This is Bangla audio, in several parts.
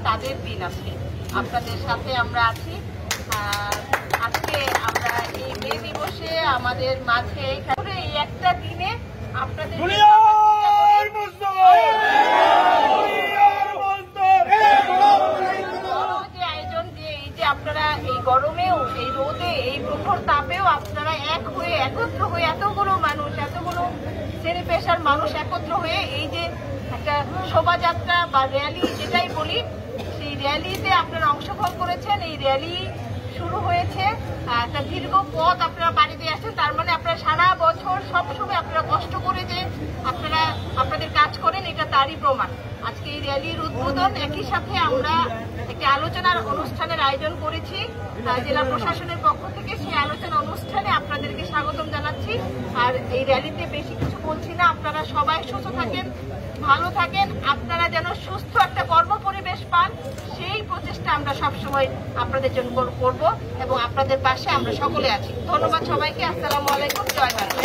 তাদের দিন আজকে আপনাদের সাথে আমরা আছি। আজকে আমরা এই মে দিবসে আমাদের মাঝে এই একটা দিনে আপনাদের আয়োজন দিয়ে এই যে আপনারা এই গরমেও এই রোদে এই প্রখর তাপেও আপনারা এক হয়ে একত্র হয়ে এতগুলো মানুষ এতগুলো শ্রেণী পেশার মানুষ একত্র হয়ে এই যে একটা শোভাযাত্রা বা র্যালি যেটাই বলি সেই র্যালিতে আপনারা অংশগ্রহণ করেছেন। এই র্যালি শুরু হয়েছে, একটা দীর্ঘ পথ আপনারা পাড়ি দিয়ে আসছেন। তার মানে আপনারা সারা বছর সবসময় আপনারা কষ্ট করে যে আপনারা আপনাদের কাজ করেন, এটা তারই প্রমাণ। আজকে এই র্যালির উদ্বোধন একই সাথে আমরা একটি আলোচনার অনুষ্ঠানের আয়োজন করেছি জেলা প্রশাসনের পক্ষ থেকে। সেই আলোচনা অনুষ্ঠানে আপনাদেরকে স্বাগতম জানাচ্ছি। আর এই র্যালিতে বেশি কিছু বলছি না, আপনারা সবাই সুস্থ থাকেন, ভালো থাকেন, আপনারা যেন সুস্থ একটা কর্ম পরিবেশ পান সেই প্রচেষ্টা আমরা সবসময় আপনাদের জন্য করব এবং আপনাদের পাশে আমরা সকলে আছি। ধন্যবাদ সবাইকে। আসসালামু আলাইকুম। জয় বাংলা।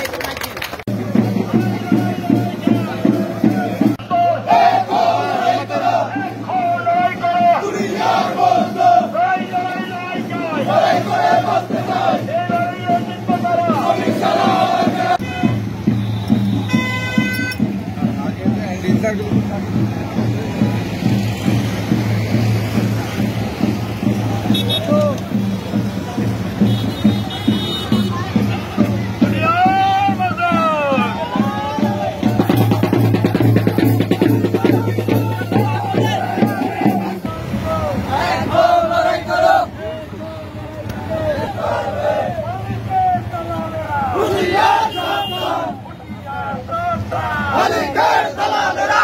Aligar Salamera!